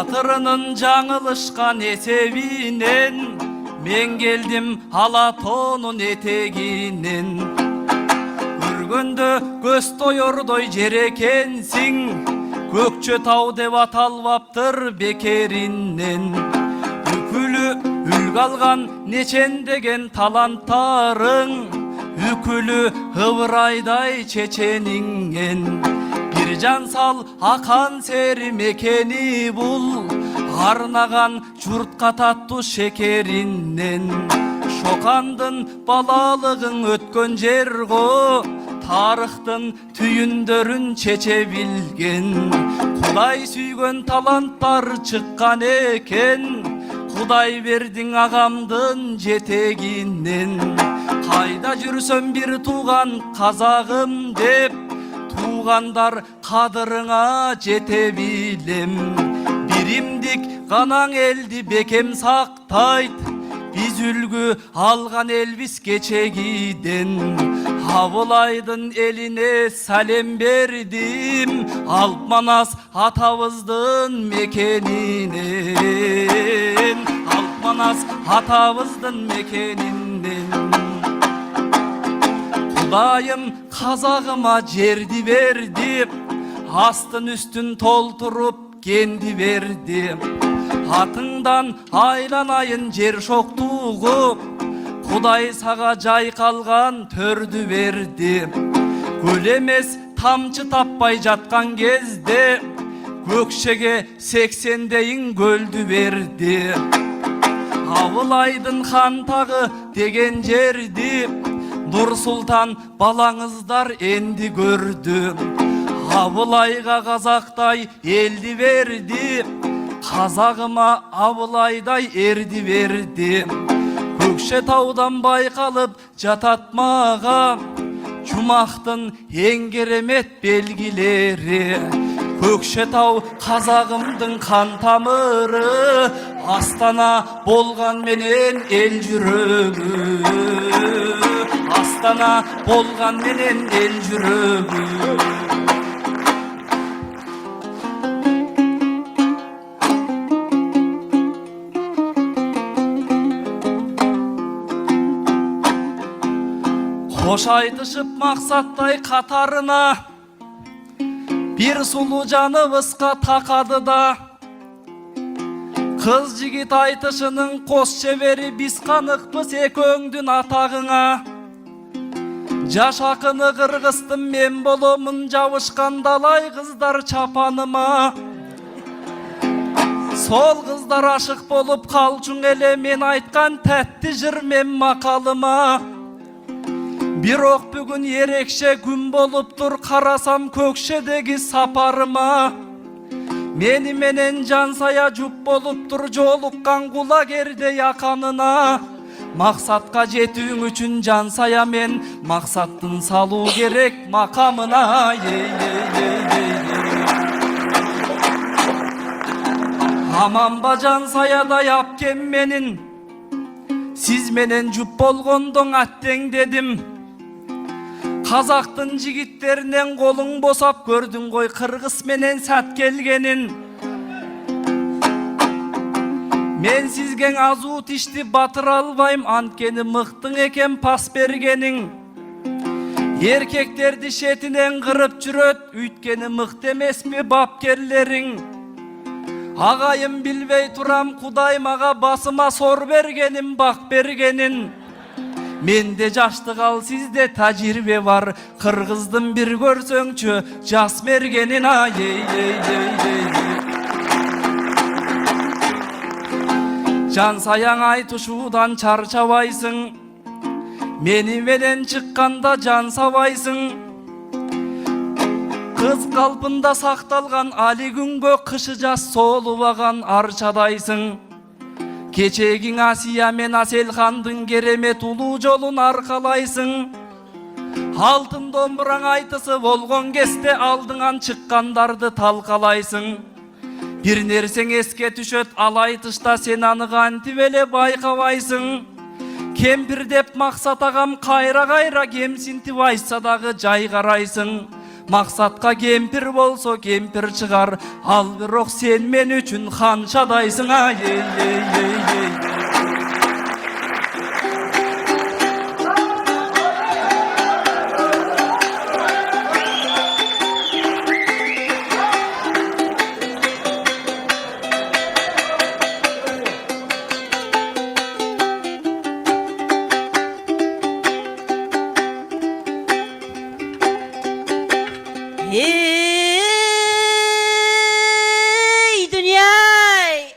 Батырынын жаңылышкан эсебинен мен келдим Алатоонун этегинен. Көргөндө көз тоёрдой жер экенсиң, Көкчө тау деп аталбаптыр бекеринен. Үкүлү үлгү алган нечендеген таланттарың, Үкүлү ыбырайдай чечениңен. Бир жан сал акан сери мекени бул, Арнаган журтка таттуу шекеринен. Шокандын балалыгың өткөн жер го, Тарыхтын түйүндөрүн чече билген. Кудай сүйгөн таланттар чыккан экен, Кудай бердиң агамдын жетегинен. Кайда жүрсөм бир тууган казагым деп, Туугандар кадырыңа жете билем. Биримдик канаң элди бекем сактайт, Биз үлгү алган элбиз кечегиден. Абылайдын элине салем бердим, Алпманас атабыздын мекенинен. Алпманас атабыздын мекенинен. Кудайым казагыма жерди берди, Астын үстүн толтуруп кенди берди. Атыңдан айланайын жер шоктугу, Кудай сага жайкалган төрдү берди. Көл эмес тамчы таппай жаткан кезде, Көкшеге 80дейин көлдү берди. Абылайдын хан тагы деген жерди, Нур Султан балаңыздар энди көрдү. Абылайга казактай элди берди, Казагыма Абылайдай эрди берди. Көкше таудан байкалып жатат мага, Жумактын эң керемет белгилери. Көкше тау казагымдын кан тамыры, Астана болган менен эл жүрөгү. Астана болган менен эл жүрөгү. Кош айтышып максаттай катарына, Бир сулуу жаныбызга такады да. Кыз жигит айтышынын кос чебери, Биз каныкпыз экөөңдүн атагыңа. Жаш акыны кыргызтын мен боломун, Жабышкан далай кыздар чапаныма. Сол кыздар ашык болуп калчуң эле, Мен айткан тәтти жыр мен макалыма. Бирок бүгүн эрекше күн болуптур, Карасам Көкшедеги сапарыма. Мени менен Жансая жуп болуптур, Жолуккан кулагерде яканына. Максатка жетүүң үчүн Жансая мен, Максаттын салуу керек макамына. Аманба Жансаядай апкем менин, Сиз менен жуп болгондоң аттең дедим. Казактын жигиттеринен колуң босап, Көрдүң гой кыргыз менен сат келгенин. Мен сизге азуу тишти батыра албайм, Анткени мыктың экен пас бергениң. Эркектерди шетинен кырып жүрөт, Үйткени мыкты эмеспи бапкерлериң. Агайым билбей турам, Кудай мага басыма сор бергенин, бак бергенин. Менде жаштык ал, сизде тажирибе бар, Кыргыздын бир көрсөңчү жас мергенин. Жансаяң айтышуудан чарчабайсың, Мени менен чыкканда жансабайсың. Кыз калпында сакталган али күнгө, Кышы жаз соолубаган арчадайсың. Кечегиң Асия мен Аселхандын керемет улуу жолун аркалайсың. Алтын домбураң айтысы болгон кезде, Алдыңан чыккандарды талкалайсың. Бир нерсең эске түшөт, ал айтышта сен аны кантип эле байкабайсың. Кемпир деп максат агам кайра кемсинтип айтса дагы жай карайсың. Мақсатқа кемпір болсо кемпір шығар, ал бирок сен мен үчүн ханшадайсың ей. Ей дүние-ай,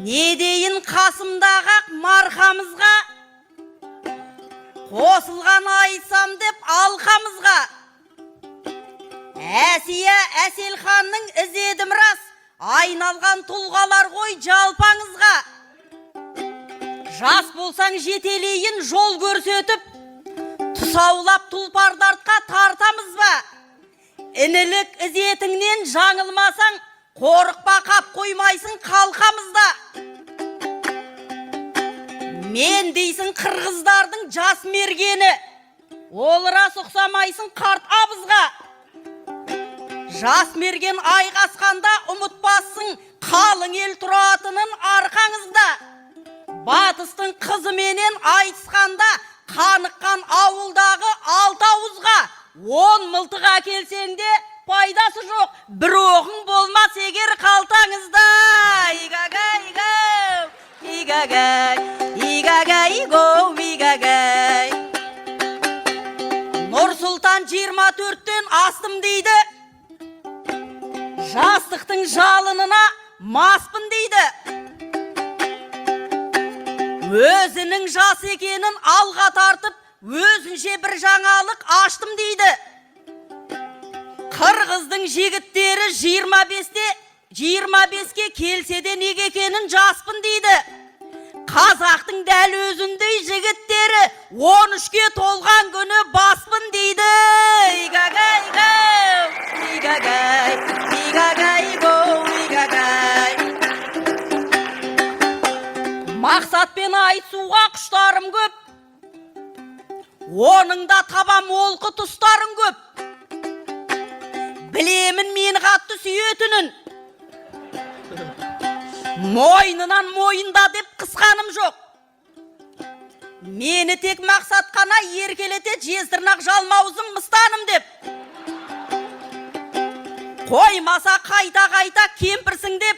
не дейін қасымдағы ақ марқамызға, қосылған айтсам деп алқамызға. Әсия Әселханның ізедім рас, айналған тұлғалар ғой жалпаңызға. Жас болсаң жетелейін жол көрсетіп, тұсаулап тұлпардартқа тартамыз ба? Інілік ізетіңнен жаңылмасаң, қорықпа қап қоймайсың қалқамызда. Мен дейсің қырғыздардың жас мергені, ол рас ұқсамайсың қарт абызға. Жас мерген айқасқанда ұмытпассың қалың ел тұратынын арқаңызда. Батыстың қызыменен айтысқанда қаныққан ауылдағы 6 ауызға 10 мылтық әкелсең де пайдасы жоқ, бір оғың болмас егер қалтаңызда. Игагай. Нұр Сұлтан 24-тен астым дейді, жастықтың жалынына маспын дейді. Өзінің жас екенін алға тартып, өзінше бір жаңалық аштым дейді. Қырғыздың жігіттері 25-ке келсе де неге екенін жаспын дейді. Қазақтың дәл өзіндей жігіттері 13-ке толған күні баспын дейді. Мақсатпен айтысуға құштарым көп, оның да табам олқы тұстарым көп. Білемін мен қатты сүйетінін, мойнынан мойында деп қысқаным жоқ. Мені тек мақсат қана еркелете жездірнақ жалмаузың мыстаным деп. Қоймаса қайта кемпірсің деп,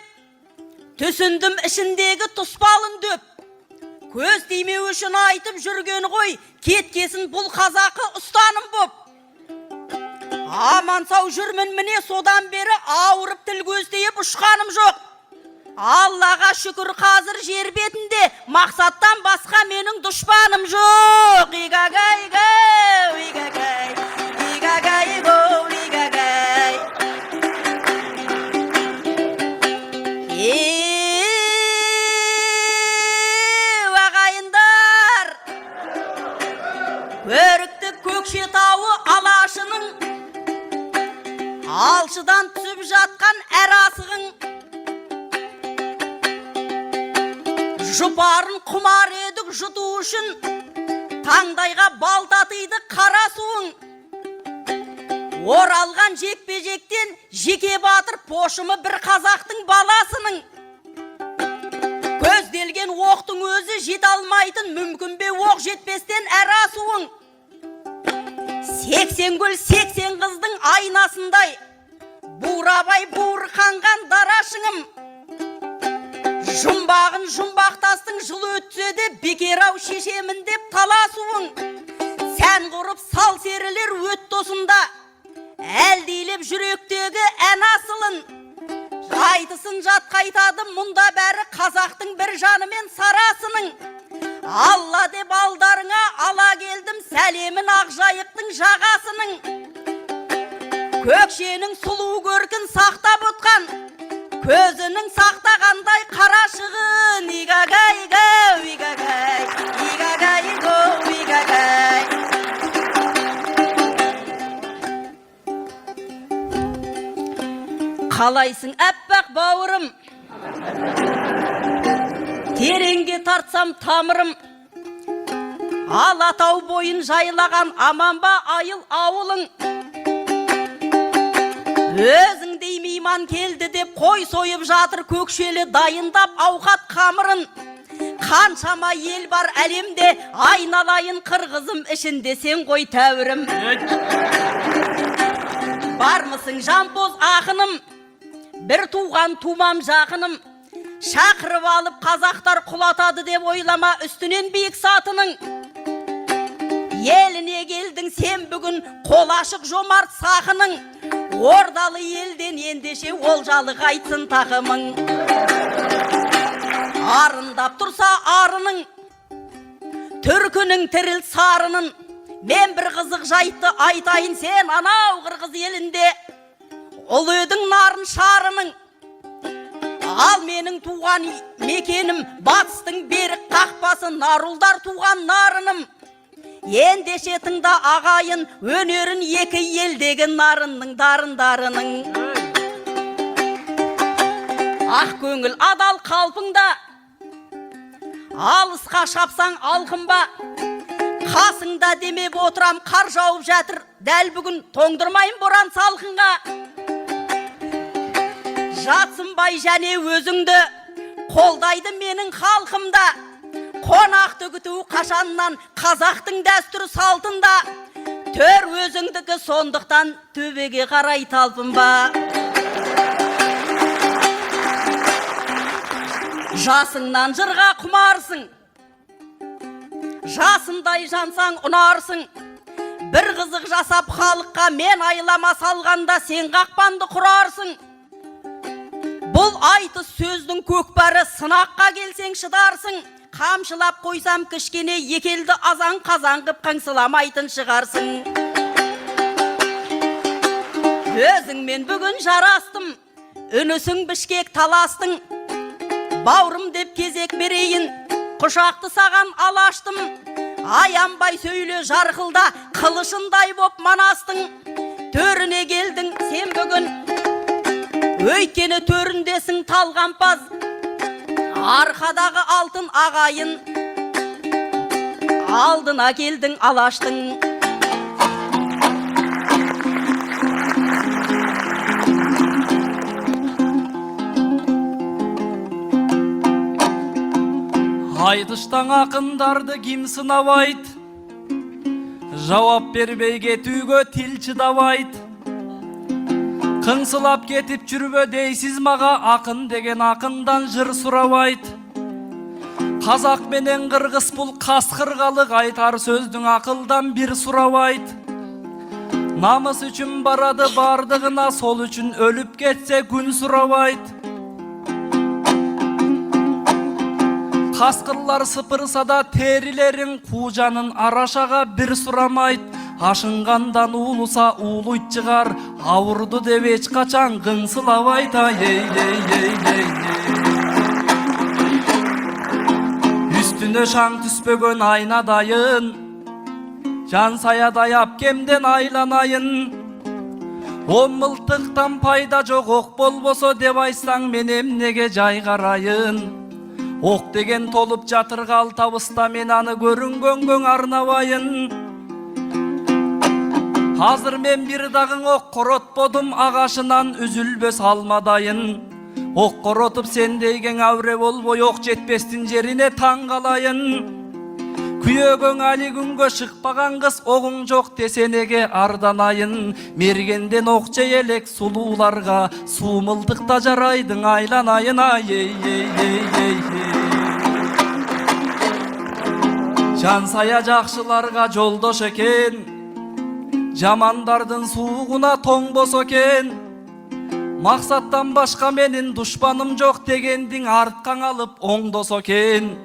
түсіндім ішіндегі тұспалын дөп. Көз тимеу үшін айтып жүрген ғой, кеткесін бұл қазақы ұстаным боп. Аман сау жүрмін міне содан бері ауырып тіл көздейіп ұшқаным жоқ. Аллаға шүкір қазір жер бетінде мақсаттан басқа менің дұшпаным жоқ. Ағайындар, көрікті Көкшетауы алашының алшыдан түсіп жатқан әр асығың, жұпарын құмар едік жұту үшін, таңдайға балтатыйды қара суың. Оралған жекпе-жектен жеке батыр пошымы бір қазақтың баласының. Көзделген оқтың өзі жет алмайтын, мүмкін бе оқ жетпестен әр асуың. 80 гүл 80 қыздың айнасындай, бурабай буырқанған дарашыңым. Жұмбағын жұмбақтастың жыл өтсе де бекерау шешемін деп таласуың. Сән құрып сал серілер өт тосында, әлдейлеп жүректегі ән асылын. Айтысын жат қайтады мұнда бәрі қазақтың бір жанымен сарасының. Алла деп алдарыңа ала келдім сәлемін Ақжайықтың жағасының. Көкшенің сұлу көркін сақтап отқан, көзінің сақтағандай қарашығын. Қалайсың әппақ бауырым, тереңге тартсам тамырым, Алатау бойын жайлаған аман ба айыл ауылың. Өзіңдей мейман келді деп қой сойып жатыр көкшелі дайындап ауқат қамырын. Қаншама ел бар әлемде, айналайын қырғызым ішінде сен ғой тәуірім. Бармысың жампоз ақыным, бір туған тумам жақыным. Шақырып алып қазақтар құлатады деп ойлама үстінен биік сатының. Еліне келдің сен бүгін қол ашық жомарт сақының. Ордалы елден ендеше олжалы қайтсын тақымың. Арындап тұрса арының, түркінің тіріл сарының. Мен бір қызық жайтты айтайын, сен анау қырғыз елінде ұл едің нарын шарының. Ал менің туған мекенім батыстың берік қақпасы, нарулдар туған нарыным. Ендеше тыңда ағайын өнерін екі елдегі нарынның дарындарының. Ақ көңіл адал қалпыңда, алысқа шапсаң алқынба. Қасыңда демеп отырам қар жауып жатыр, дәл бүгін тоңдырмайын боран салқынға. Жатсынбай және өзіңді қолдайды менің халқымда. Қонақты күту қашаннан қазақтың дәстүр салтында. Төр өзіңдікі сондықтан төбеге қарай талпынба. Жасыңнан жырға құмарсың, жасындай жансаң ұнарсың. Бір қызық жасап халыққа мен айлама салғанда сен қақпанды құрарсың. Бұл айтыс сөздің көкпәрі, сынаққа келсең шыдарсың. Қамшылап қойсам кішкене екелді азан қазан қып қаңсыламайтын шығарсың. Өзіңмен бүгін жарастым, үнісің бішкек таластың. Баурым деп кезек берейін, құшақты саған алаштым. Аянбай сөйле жарқылда, қылышындай боп манастың. Төріне келдің сен бүгін, өйткені төріндесің талғампаз. Арқадағы алтын ағайын, алдына келдің алаштың. Айтыштан ақындарды ким сынап айт, жауап бербей кетүүгө тил чыдап айт. Қыңсылап кетіп жүрбө дейсіз маға, ақын деген ақындан жыр сурап айт. Қазақ менен қырғыз бұл қасқырғалық, айтар сөздің ақылдан бір сурап айт. Намыс үшін барады бардығына, сол үшін өліп кетсе күн сурап айт. Қасқырлар сыпырса да терилерин, қужанын арашаға бір сурамайт. Ашынғандан улуса улуйт чыгар, ауырды деп эч качан кыңсылап айта. Үстүнө шаң түспөгөн айнадайын, жан саядай апкемден айланайын. 10 мылтыктан пайда жок, ок болбосо деп айтсаң мен эмнеге жайгарайын. Ок деген толуп жатыр калтабыста, мен аны көрүнгөнгө арнабайын. Азыр мен бир дагың ок коротподум, агашынан үзүлбөс алмадайын. Ок коротуп сен дейген әуре болбой, ок жетпестин жерине таң калайын. Күйөгөң али күнгө шыкпаган кыз, огуң жок десенеге арданайын. Мергенден ок жей элек сулууларга, суумылдыкта жарайдың айланайын. Жан сая жакшыларга жолдош экен, жамандардын суугуна тоңбосо экен. Максаттан башка менин душманым жок дегендиң арткаң алып оңдосо экен.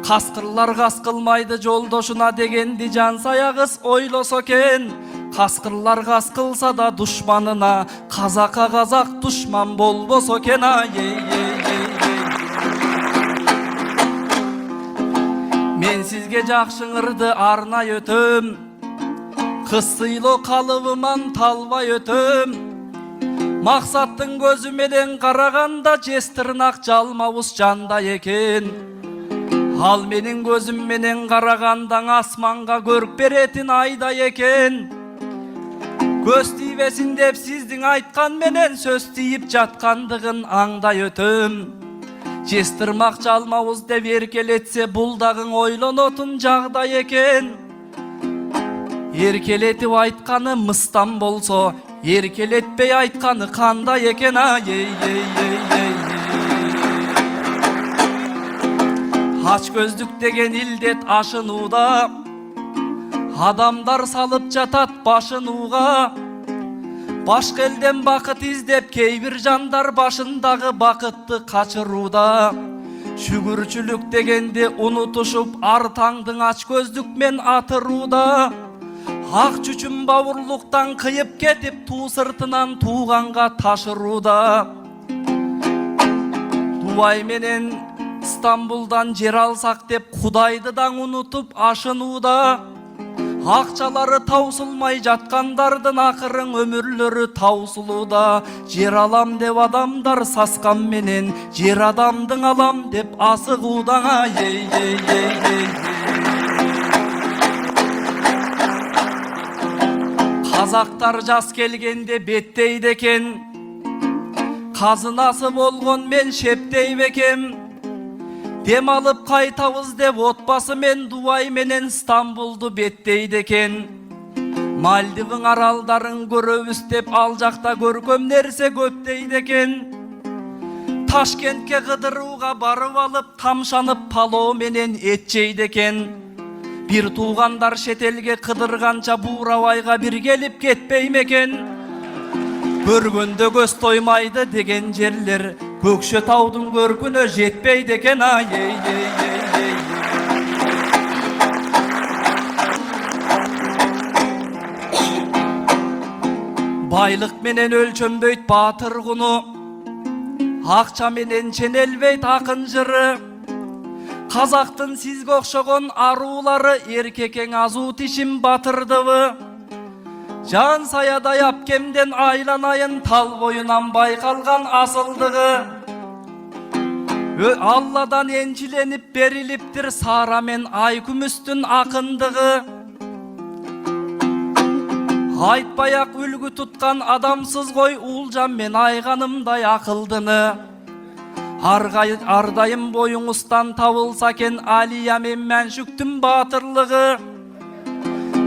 Каскырлар каскылмайды жолдошуна дегенди жан сая кыз ойлосо экен. Каскырлар каскылса да душманына, казакка казак душман болбосо экен. Мен сизге жакшыңырды арнай өтөм, кыз сыйлоо калыбыман талбай өтөм. Максаттын көзү менен караганда, жез тырнак жалмабыз жандай экен. Ал менин көзүм менен карагандан асманга көрүп беретин айдай экен. Көз тийбесин деп сиздин айткан менен сөз тийип жаткандыгын аңдай өтөм. Жестырмак жалмабыз деп эркелетсе бул дагы ойлонотун жагдай экен. Эркелетип айтканы мыстан болсо, эркелетпей айтканы кандай экен, Ач көздүк деген илдет ашынууда, адамдар салып жатат башын ууга. Башка элден бакыт издеп кей бир жандар башындагы бакытты качырууда. Шүгүрчүлүк дегенди унутушуп ар таңдың ач көздүк мен атырууда. Ак чүчүн бауырлуктан кыйып кетип туу сыртынан тууганга ташырууда. Дубай менен Стамбулдан жер алсак деп Кудайды даң унутуп ашынууда. Акчалары таусылмай жаткандардын акырын өмүрлөрү таусылууда. Жер алам деп адамдар саскан менен, жер адамдың алам деп асыгууда. Казактар жас келгенде беттейди экен, казынасы болгон мен шептей бекем. Дем алып кайтабыз деп отбасы мен Дубай менен Стамбулду беттейди экен. Мальдивың аралдарын көрөбүз деп ал жакта көркөм нерсе көп дейди экен. Ташкентке кыдырууга барып алып тамшанып палоо менен эт жейди экен. Бир туугандар шет элге кыдырганча Буурабайга бир келип кетпейм экен. Көргөндө көз тоймайды деген жерлер Көкшө таудың көркүнө жетпейди экен. Байлык менен өлчөнбөйт баатыр куну, акча менен ченелбейт акын жыры. Казактын сизге окшогон аруулары эркекең азуу тишин батырдыбы. Жан саядай апкемден айланайын тал боюнан байкалган асылдыгы. Алладан энчиленип берилиптир Сара мен Айкүмүстүн акындыгы. Айтпай-ак үлгү туткан адамсыз гой Уулжан мен айганымдай акылдыны. Ардайым боюңуздан табылса экен Алия мен Мәншүктүн баатырлыгы.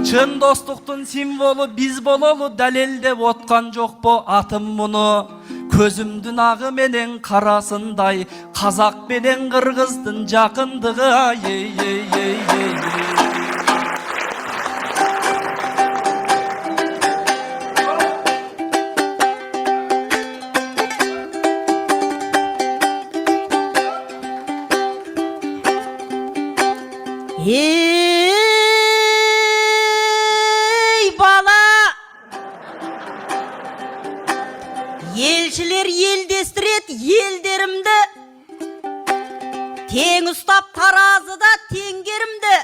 Чын достуктун символу биз бололу далелдеп откан жокпу атым муну. Көзүмдүн агы менен карасындай казак менен кыргыздын жакындыгы. Елшілер елдестірет елдерімді, тең ұстап таразыда теңгерімді.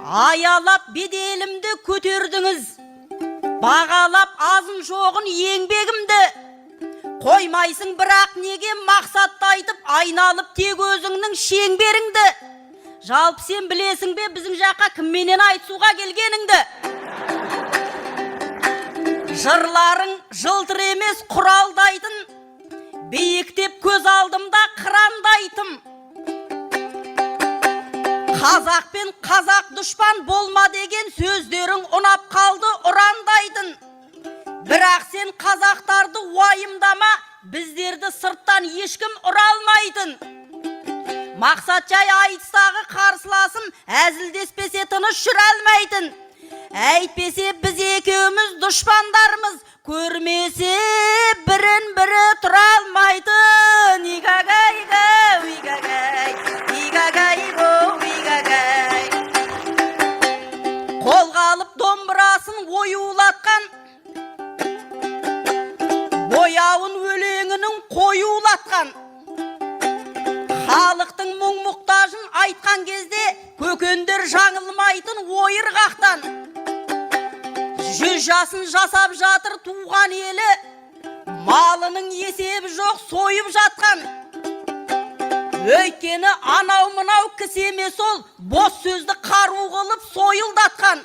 Аялап беделімді көтердіңіз, бағалап азын жоғын еңбегімді. Қоймайсың бірақ неге мақсатты айтып, айналып тек өзіңнің шеңберіңді. Жалпы сен білесің бе біздің жаққа кімменен айтысуға келгеніңді? Жырларың жылтыр емес құралдайтын, биіктеп көз алдымда қырандайтын. Қазақ пен қазақ дұшпан болма деген сөздерің ұнап қалды ұрандайтын. Бірақ сен қазақтарды уайымдама, біздерді сырттан ешкім ұралмайтын. Мақсат жай айтыстағы қарсыласым, әзілдеспесе тыныш жүре алмайтын. Әйтпесе біз екеуміз дұшпандарымыз, көрмесе бірін бірі тұра алмайтын. Игагай-гау, игагай, игагай-гау, игагай. Қолға алып домбырасын оюлатқан, бояуын өлеңінің қоюлатқан. Халықтың мұң-мұқтажын айтқан кезде көкендер жаңылмайтын ойырғақтан. 100 жасын жасап жатыр туған елі, малының есебі жоқ сойып жатқан. Өйткені анау мынау кісі емес ол, бос сөзді қару қылып сойылдатқан.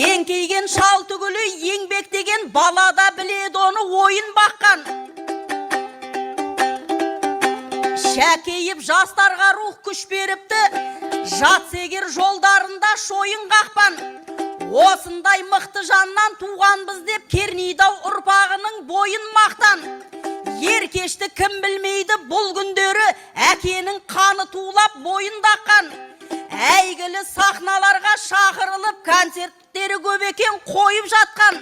Еңкейген шал түгілі еңбектеген балада біледі оны ойын баққан. Шәкейіп жастарға рух күш беріпті, жатсегер жолдарында шойын қақпан. Осындай мықты жаннан туғанбыз деп Кернейдау ұрпағының бойын мақтан. Еркешті кім білмейді бұл күндері, әкенің қаны тулап бойын даққан. Әйгілі сахналарға шақырылып концерттері көп екен қойып жатқан.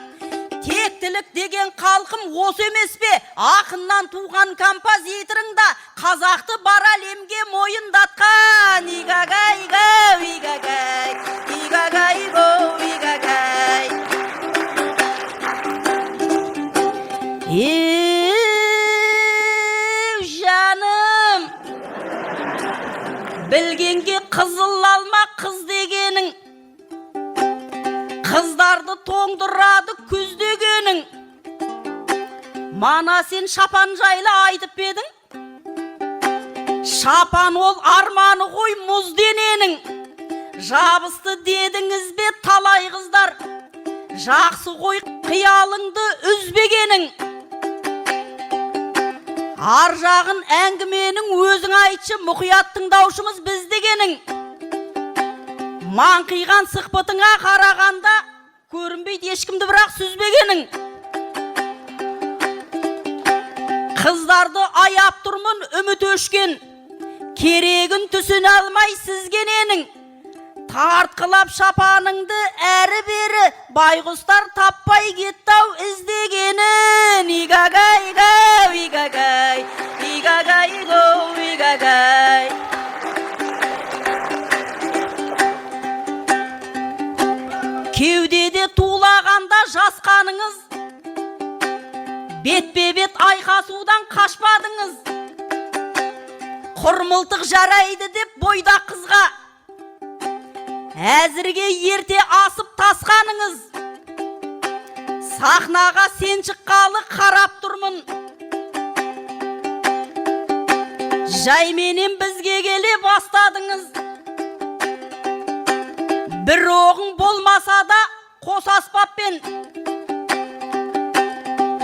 Тектілік деген қалқым осы емес пе? Ақыннан туған композиторыңда қазақты бар әлемге мойындатқан. Игагай гоу, игагай, игагай гоу, игагай. Жаным, білгенге қызыл алма қыз дегенің, қыздарды тоңдырады күз дегенің. Мана сен шапан жайлы айтып бедің? Шапан ол арманы ғой мұз дененің. Жабысты дедіңіз бе талай қыздар, жақсы ғой қиялыңды үзбегенің. Ар жағын әңгіменің өзің айтшы, мұқият тыңдаушымыз біз дегенің. Маңқиған сықпытыңа қарағанда көрінбейді ешкімді бірақ сүзбегенің. Қыздарды аяп тұрмын үміт өшкен, керегін түсін алмай сізгененің. Тартқылап шапаныңды әрі бері, байғұстар таппай кеттау іздегенін. Игагай гоу, игагай, игагай гоу, игагай. Кеудеде тулағанда жасқаныңыз, бетпе-бет айқасудан қашпадыңыз. Құрмылтық жарайды деп бойда қызға, әзірге ерте асып тасқаныңыз. Сахнаға сен шыққалы қарап тұрмын, жайменен бізге келе бастадыңыз. Бір оғың болмаса да қос аспаппен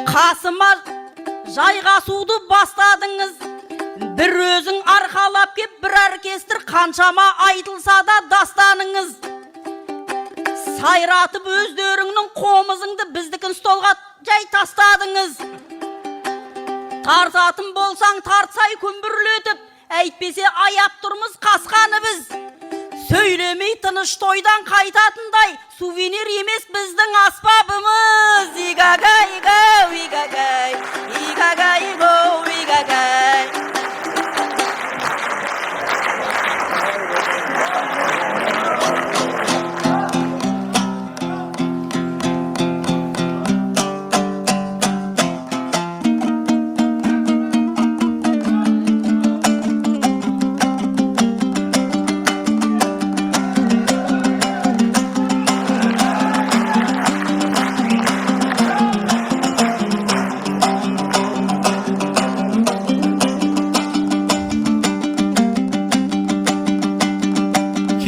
қасыма жайғасуды бастадыңыз. Бір өзің арқалап кеп бір оркестр, қаншама айтылса да дастаныңыз. Сайратып өздеріңнің қомызыңды біздікін столға жай тастадыңыз. Тартатын болсаң тартсай күмбірлетіп, әйтпесе аяп тұрмыз қасқаны біз. Сөйлемей тыныш тойдан қайтатындай сувенир емес біздің аспабымыз. Игагай гоу, игагай, игагай гоу, игагай.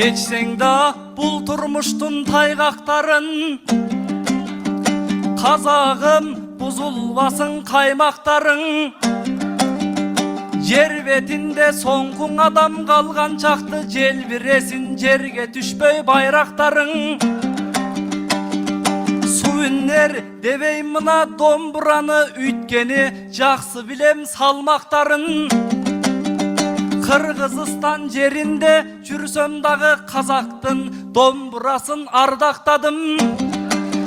Keçсең да бұл тұрмыштың тайғақтарын, қазағым бұзылбасын қаймақтарың. Жер бетінде соңғың адам қалған шақты, желбіресін жерге түшпей байрақтарың. Суыннер дебей мына домбыраны, үйткені жақсы білем салмақтарын. Қырғызстан жерінде жүрсем дағы қазақтың домбырасын ардақтадым.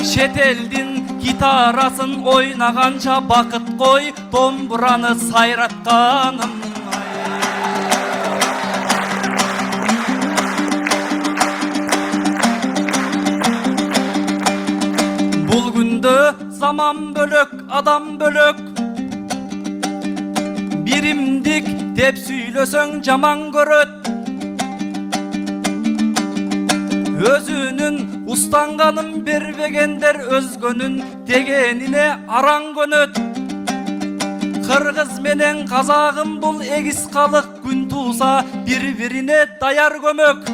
Шетелдің гитарасын ойнағанша бақыт қой, домбыраны сайратқаным. Бұл күнді заман бөлек, адам бөлек, биримдик деп сүйлөсөң жаман көрөт. Өзүнүн устанганын бербегендер өзгөнүн дегенине араң көнөт. Kırgız menen Kazagım bul egis kalık, gün tuğsa bir-birine dayar gömök.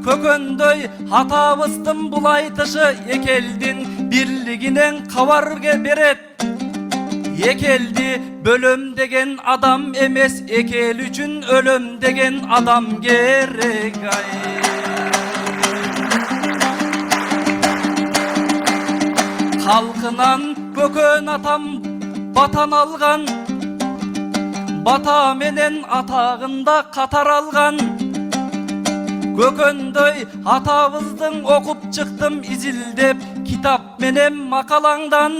Kökönдөй hatabızdın bul aytışı, ekeldin birliginen kavar beret. Ekeldi bölüm degen adam emes, ekel üçün ölüm degen adam gerek. Halkınan kökön atam batan algan, bata menen atağında katar algan. Kökönдөй atabızdın okup çıktım izildep, kitap menen makalangdan.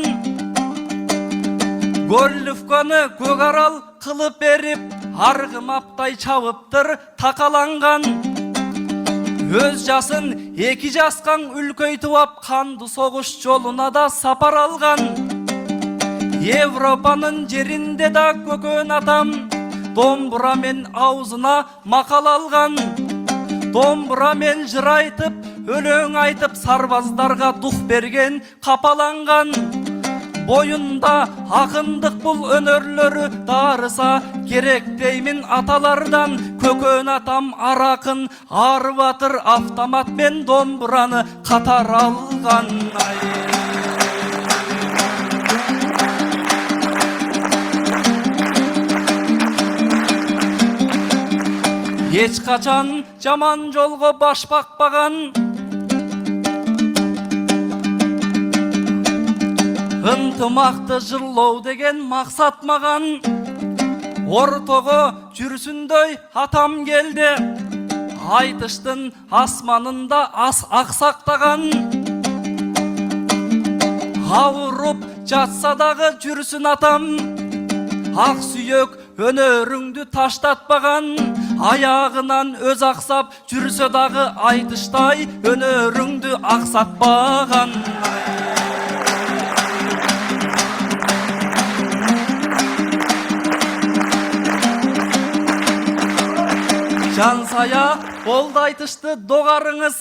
Gollufkanı gögaral kılıp berip, hargım aptay çabıptır takalangan. Öz jasın eki jaskan ülköy tuvap, kandı soğuş joluna da sapar algan. Evropanın jerinde da kökön atam, dombura men auzuna makal algan. Dombura men jır aytıp, ölöң aytıp, sarbazdarga duh bergen kapalangan. Boyunda akındık bul önörlörü, darısa gerek deymin atalardan. Kökön atam arakın arvatır, avtomat men domburanı katar algan. Hiç kaçan jaman jolgo baş bakpagan, ынтымақты жырлоо деген максат маган. Ортого жүрсүндөй атам келди, айтыштын асманында аксактаган. Ауруп жатса дагы жүрсүн атам, ак сүйөк өнөрүңдү таштатпаган. Аяғынан өз ақсап жүрсө дагы айтыштай, өнөрүңдү аксатпаган. Жансая болду айтышты догарыңыз,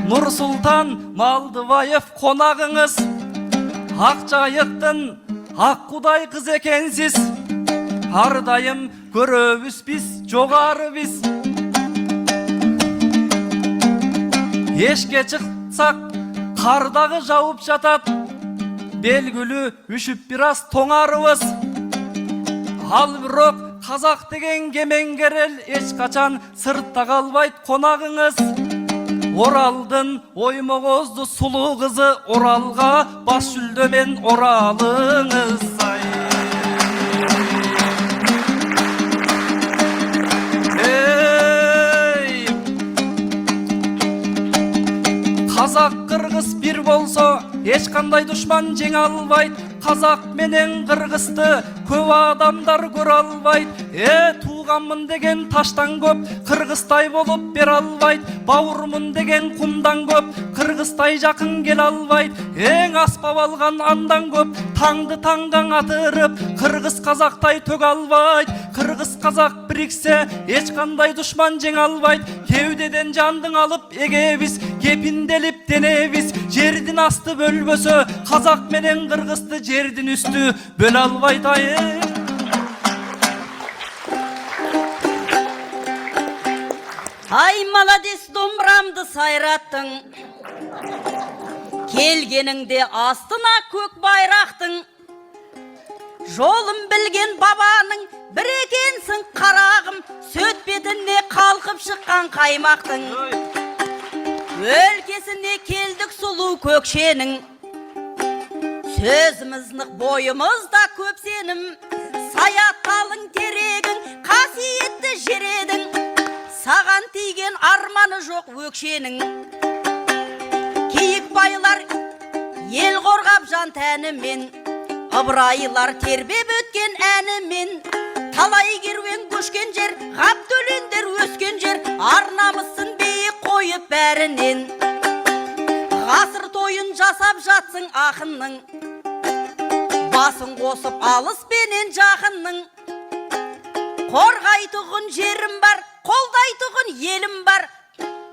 Нурсултан Малдыбаев конагыңыз. Акжайыктын ак кудай кыз экенсиз, ар дайым көрөбүз биз, жогары биз. Эшке чыксак кар дагы жауып жатат, белгилүү үшүп бир аз тоңарыбыз. Ал бирок казак деген кемеңгерел, эч качан сыртта калбайт конагыңыз. Оралдын оймогозду сулуу кызы, Оралга баш жүлдөмен оралыңыз. Казак кыргыз бир болсо, эч кандай душман жеңе албайт. Казак менен кыргызды көп адамдар көрө албайт. Тууганмын деген таштан көп, кыргыздай болуп бере албайт. Бауырмын деген кумдан көп, кыргыздай жакын келе албайт. Эң аспап алган андан көп, таңды таңгаң атырып, кыргыз казактай төгө албайт. Кыргыз казак бириксе, эч кандай душман жеңе албайт. Кеудеден жандың алып эгебиз, кепинделип денебиз. Жердин асты бөлбөсө, казак менен кыргызды жердин үстү бөлө албайт. Ай, молодец, домбырамды сайраттың, келгеніңде астына көк байрақтың. Жолын білген бабаның бір екенсің қарағым, сөт бетіне қалқып шыққан қаймақтың. Өлкесіне келдік сұлу көкшенің, сөзіміз нық, бойымыз да көп сенім. Саятталың терегің, қасиетті жередің, саған тиген арманы жоқ өкшенің. Кейік байлар ел қорғап жан тәнімен, ыбырайлар тербеп өткен әнімен. Талай керуен көшкен жер, ғабдөлендер өскен жер, арнамысын бейік қойып бәрінен. Ғасыр тойын жасап жатсың ақынның, басын қосып алыспенен жақынның. Қорғайтұғын жерім бар, қолдайтұғын елім бар,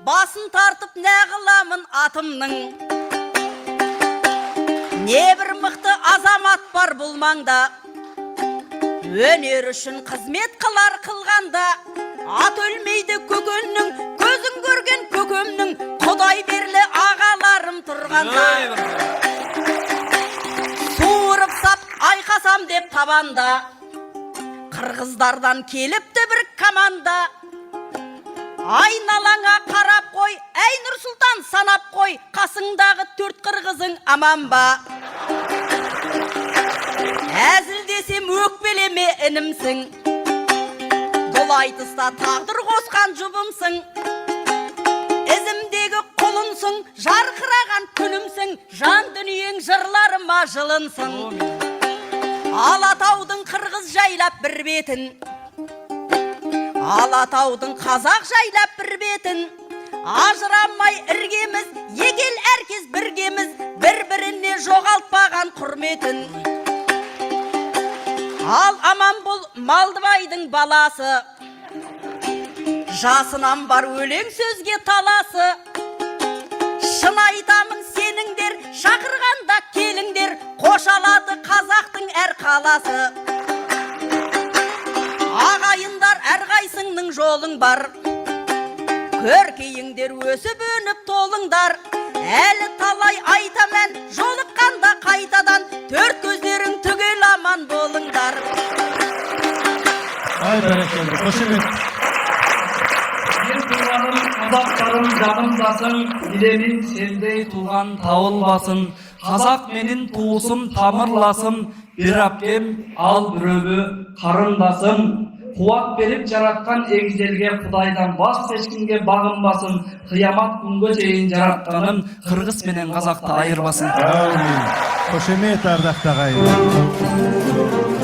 басын тартып нәғыламын атымның. Не бір мықты азамат бар бұл маңда, өнер үшін қызмет қылар қылғанда, ат өлмейді көкөннің, көзін көрген көкемнің, құдай берлі ағаларым тұрғанда. Суырып сап айқасам деп табанда, қырғыздардан келіпті бір команда. Айналаңа қарап қой, әй Нұрсұлтан санап қой, қасыңдағы 4 қырғызың аман ба? Әзіл десем өкпелеме інімсің, бұл айтыста тағдыр қосқан жұбымсың. Ізімдегі құлынсың, жарқыраған күнімсің, жан дүниең жырларыма жылынсың. Алатаудың қырғыз жайлап бір бетін, Алатаудың қазақ жайлап бір бетін, ажырамай іргеміз, егел әркез біргеміз, бір-біріне жоғалтпаған құрметін. Ал аман бол Малдыбайдың баласы, жасынан бар өлең сөзге таласы. Шын айтамын сеніңдер, шақырғанда келіңдер, қошалады қазақтың әр қаласы. Ағайындар әрқайсыңның жолың бар, көркейіңдер өсіп өніп толыңдар. Әлі талай айтаман, жолыққанда қайтадан, 4 көздерің түгел аман болыңдар. Ай, бәрекелді, қошемет. Мен туғаным қазақтарым жанымдасың, билемин сендей туған тауылбасын. Қазақ менің туысым тамырласым, бір апкем ал бүрөбі қарындасым. Қуат беріп жаратқан егізелге Құдайдан бас ешкімге бағынбасын. Қиямат күнге дейін жаратқаным қырғыз менен қазақты айырбасын. Қошемет ардақты ағайын.